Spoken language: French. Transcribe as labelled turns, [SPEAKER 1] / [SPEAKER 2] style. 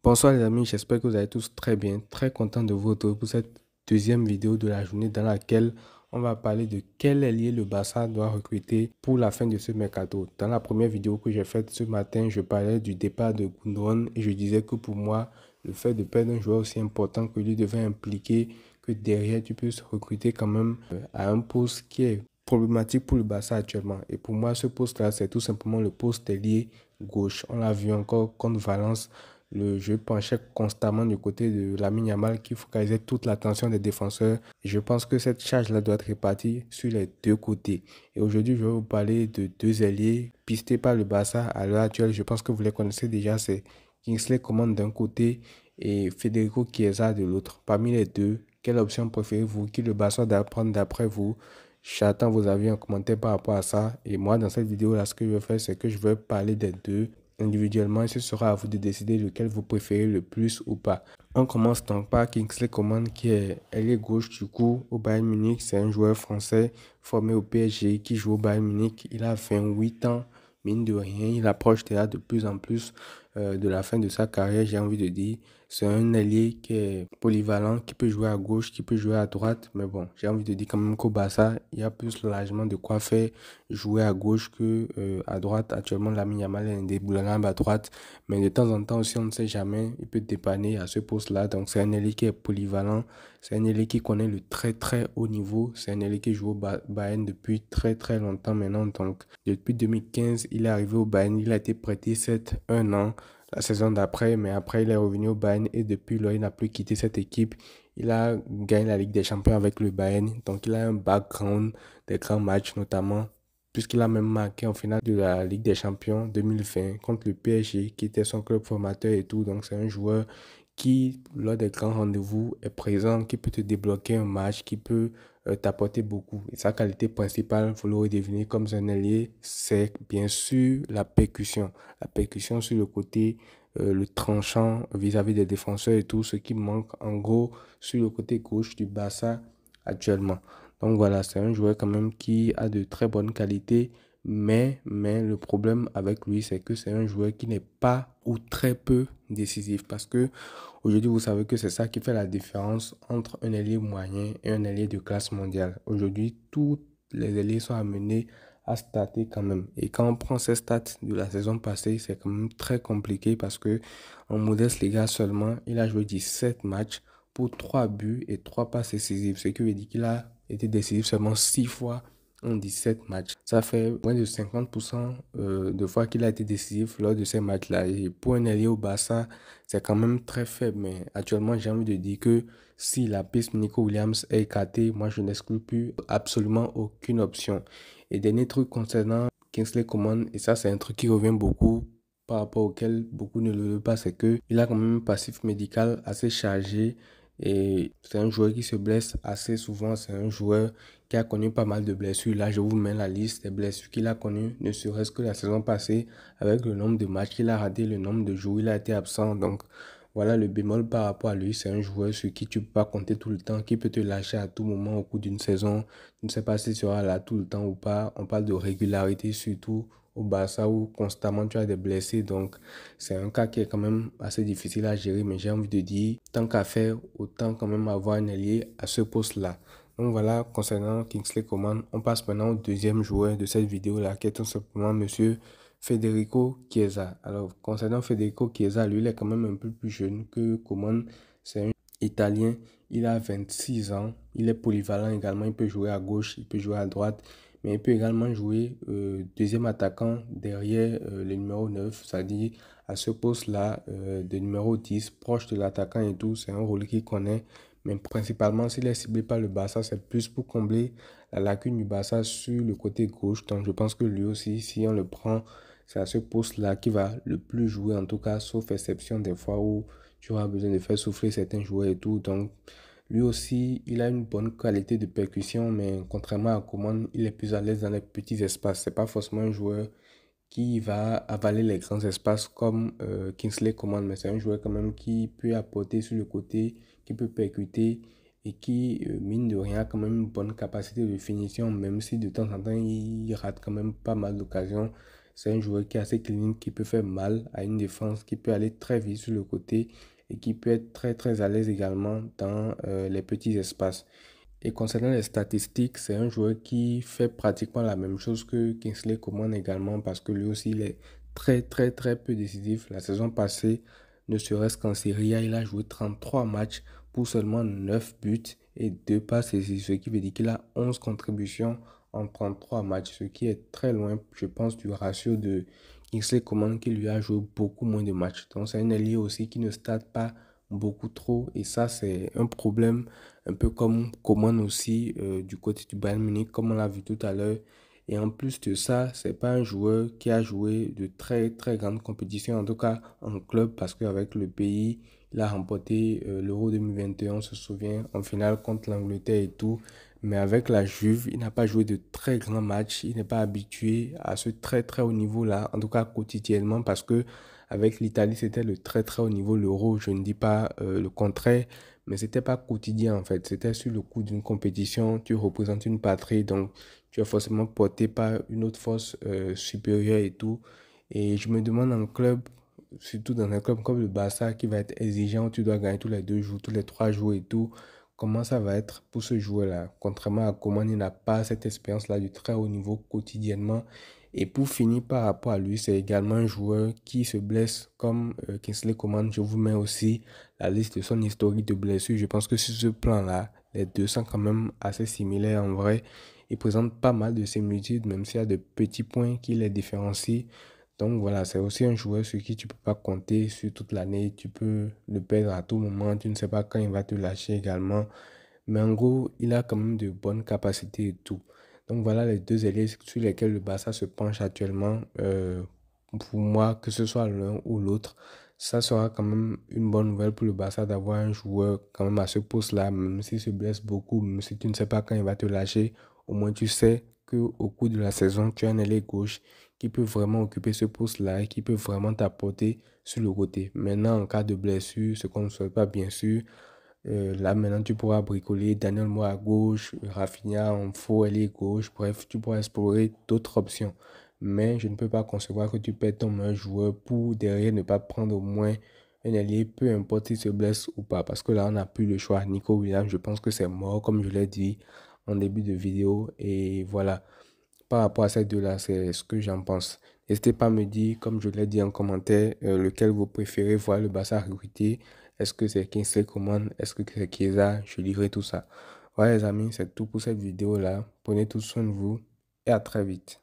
[SPEAKER 1] Bonsoir les amis, j'espère que vous allez tous très bien, très content de vous retrouver pour cette deuxième vidéo de la journée dans laquelle on va parler de quel ailier le Barça doit recruter pour la fin de ce mercato. Dans la première vidéo que j'ai faite ce matin, je parlais du départ de Gundogan et je disais que pour moi, le fait de perdre un joueur aussi important que lui devait impliquer que derrière tu peux recruter quand même à un poste qui est problématique pour le Barça actuellement. Et pour moi, ce poste-là, c'est tout simplement le poste d'ailier gauche. On l'a vu encore contre Valence. Le jeu penchait constamment du côté de Lamine Yamal qui focalisait toute l'attention des défenseurs. Et je pense que cette charge-là doit être répartie sur les deux côtés. Et aujourd'hui, je vais vous parler de deux ailiers pistés par le Barça à l'heure actuelle. Je pense que vous les connaissez déjà. C'est Kingsley Coman d'un côté et Federico Chiesa de l'autre. Parmi les deux, quelle option préférez-vous? Qui le Barça doit prendre d'après vous? J'attends vos avis en commentaire par rapport à ça. Et moi, dans cette vidéo-là, ce que je vais faire, c'est que je vais parler des deux individuellement. Ce sera à vous de décider lequel vous préférez le plus ou pas. On commence donc par Kingsley Coman qui est ailier gauche du coup au Bayern Munich. C'est un joueur français formé au PSG qui joue au Bayern Munich. Il a 28 ans. Mine de rien, il approche déjà de plus en plus de la fin de sa carrière, j'ai envie de dire. C'est un ailier qui est polyvalent, qui peut jouer à gauche, qui peut jouer à droite. Mais bon, j'ai envie de dire quand même qu'au Barça, il y a plus largement de quoi faire jouer à gauche que à droite. Actuellement, Lamine Yamal est indéboulonnable à droite. Mais de temps en temps aussi, on ne sait jamais, il peut dépanner à ce poste-là. Donc c'est un ailier qui est polyvalent. C'est un ailier qui connaît le très très haut niveau. C'est un ailier qui joue au Bayern depuis très très longtemps maintenant. Donc depuis 2015, il est arrivé au Bayern. Il a été prêté 1 an la saison d'après. Mais après, il est revenu au Bayern et depuis là, il n'a plus quitté cette équipe. Il a gagné la Ligue des Champions avec le Bayern. Donc il a un background des grands matchs notamment, puisqu'il a même marqué en finale de la Ligue des Champions 2020 contre le PSG, qui était son club formateur et tout. Donc, c'est un joueur qui, lors des grands rendez-vous, est présent, qui peut te débloquer un match, qui peut t'apporter beaucoup. Et sa qualité principale, vous l'aurez deviné comme un ailier, c'est bien sûr la percussion. La percussion sur le côté, le tranchant vis-à-vis des défenseurs et tout, ce qui manque en gros sur le côté gauche du Barça actuellement. Donc voilà, c'est un joueur quand même qui a de très bonnes qualités, mais le problème avec lui, c'est que c'est un joueur qui n'est pas ou très peu décisif. Parce que aujourd'hui, vous savez que c'est ça qui fait la différence entre un ailier moyen et un ailier de classe mondiale. Aujourd'hui, tous les ailiers sont amenés à stater quand même. Et quand on prend ces stats de la saison passée, c'est quand même très compliqué parce que en modeste Liga seulement, il a joué 17 matchs pour 3 buts et 3 passes décisives. Ce qui veut dire qu'il a été décisif seulement 6 fois en 17 matchs. Ça fait moins de 50% de fois qu'il a été décisif lors de ces matchs-là. Et pour un allié au Barça, c'est quand même très faible. Mais actuellement, j'ai envie de dire que si la piste Nico Williams est écartée, moi, je n'exclus plus absolument aucune option. Et dernier truc concernant Kingsley Coman, et ça, c'est un truc qui revient beaucoup par rapport auquel beaucoup ne le veulent pas, c'est que il a quand même un passif médical assez chargé et c'est un joueur qui se blesse assez souvent. C'est un joueur qui a connu pas mal de blessures. Là, je vous mets la liste des blessures qu'il a connues, ne serait-ce que la saison passée, avec le nombre de matchs qu'il a raté, le nombre de jours où il a été absent. Donc, voilà le bémol par rapport à lui. C'est un joueur sur qui tu peux pas compter tout le temps, qui peut te lâcher à tout moment au cours d'une saison. Tu ne sais pas s'il sera là tout le temps ou pas. On parle de régularité surtout au Barça où constamment tu as des blessés. Donc, c'est un cas qui est quand même assez difficile à gérer. Mais j'ai envie de dire, tant qu'à faire, autant quand même avoir un allié à ce poste-là. Donc voilà, concernant Kingsley Coman, on passe maintenant au deuxième joueur de cette vidéo-là, qui est tout simplement monsieur Federico Chiesa. Alors, concernant Federico Chiesa, lui, il est quand même un peu plus jeune que Coman. C'est un Italien, il a 26 ans, il est polyvalent également, il peut jouer à gauche, il peut jouer à droite, mais il peut également jouer deuxième attaquant derrière le numéro 9, c'est-à-dire à ce poste-là de numéro 10, proche de l'attaquant et tout, c'est un rôle qu'il connaît. Mais principalement, s'il est ciblé par le Barça, c'est plus pour combler la lacune du Barça sur le côté gauche. Donc, je pense que lui aussi, si on le prend, c'est à ce poste-là qu'il va le plus jouer, en tout cas, sauf exception des fois où tu auras besoin de faire souffler certains joueurs et tout. Donc, lui aussi, il a une bonne qualité de percussion, mais contrairement à Coman, il est plus à l'aise dans les petits espaces. C'est pas forcément un joueur qui va avaler les grands espaces comme Kingsley Coman, mais c'est un joueur quand même qui peut apporter sur le côté, qui peut percuter et qui, mine de rien, a quand même une bonne capacité de finition, même si de temps en temps, il rate quand même pas mal d'occasions. C'est un joueur qui est assez clinique, qui peut faire mal à une défense, qui peut aller très vite sur le côté et qui peut être très très à l'aise également dans les petits espaces. Et concernant les statistiques, c'est un joueur qui fait pratiquement la même chose que Kingsley Coman également parce que lui aussi il est très très très peu décisif. La saison passée, ne serait-ce qu'en Serie A, il a joué 33 matchs pour seulement 9 buts et 2 passes décisives, ce qui veut dire qu'il a 11 contributions en 33 matchs, ce qui est très loin, je pense, du ratio de Kingsley Coman qui lui a joué beaucoup moins de matchs. Donc c'est un ailier aussi qui ne starte pas beaucoup trop et ça c'est un problème un peu comme Coman aussi du côté du Bayern Munich, comme on l'a vu tout à l'heure. Et en plus de ça, c'est pas un joueur qui a joué de très très grandes compétitions, en tout cas en club, parce qu'avec le pays, il a remporté l'Euro 2021, on se souvient, en finale contre l'Angleterre et tout. Mais avec la Juve, il n'a pas joué de très grands matchs. Il n'est pas habitué à ce très très haut niveau-là, en tout cas quotidiennement, parce que avec l'Italie, c'était le très très haut niveau, l'Euro. Je ne dis pas le contraire, mais c'était pas quotidien en fait. C'était sur le coup d'une compétition. Tu représentes une patrie, donc tu es forcément porté par une autre force supérieure et tout. Et je me demande en club, surtout dans un club comme le Barça qui va être exigeant, où tu dois gagner tous les 2 jours, tous les 3 jours et tout. Comment ça va être pour ce joueur-là? Contrairement à Coman, il n'a pas cette expérience-là du très haut niveau quotidiennement. Et pour finir par rapport à lui, c'est également un joueur qui se blesse comme Kingsley Coman. Je vous mets aussi la liste de son historique de blessures. Je pense que sur ce plan-là, les deux sont quand même assez similaires en vrai. Ils présentent pas mal de similitudes, même s'il y a de petits points qui les différencient. Donc voilà, c'est aussi un joueur sur qui tu peux pas compter sur toute l'année. Tu peux le perdre à tout moment. Tu ne sais pas quand il va te lâcher également. Mais en gros, il a quand même de bonnes capacités et tout. Donc voilà les deux ailiers sur lesquels le Barça se penche actuellement. Pour moi, que ce soit l'un ou l'autre, ça sera quand même une bonne nouvelle pour le Barça d'avoir un joueur quand même à ce poste-là, même s'il se blesse beaucoup, même si tu ne sais pas quand il va te lâcher, au moins tu sais qu'au cours de la saison, tu as un ailier gauche qui peut vraiment occuper ce poste-là et qui peut vraiment t'apporter sur le côté. Maintenant, en cas de blessure, ce qu'on ne souhaite pas bien sûr, là, maintenant, tu pourras bricoler Daniel Moore à gauche, Rafinha en faux ailier gauche. Bref, tu pourras explorer d'autres options. Mais je ne peux pas concevoir que tu perds ton meilleur joueur pour derrière ne pas prendre au moins un allié, peu importe s'il se blesse ou pas. Parce que là, on n'a plus le choix. Nico Williams, je pense que c'est mort, comme je l'ai dit en début de vidéo. Et voilà. Par rapport à ces deux-là, c'est ce que j'en pense. N'hésitez pas à me dire, comme je l'ai dit en commentaire, lequel vous préférez voir le Barça recruter. Est-ce que c'est Kingsley Coman? Est-ce que c'est Chiesa? Je lirai tout ça. Voilà les amis, c'est tout pour cette vidéo-là. Prenez tout soin de vous et à très vite.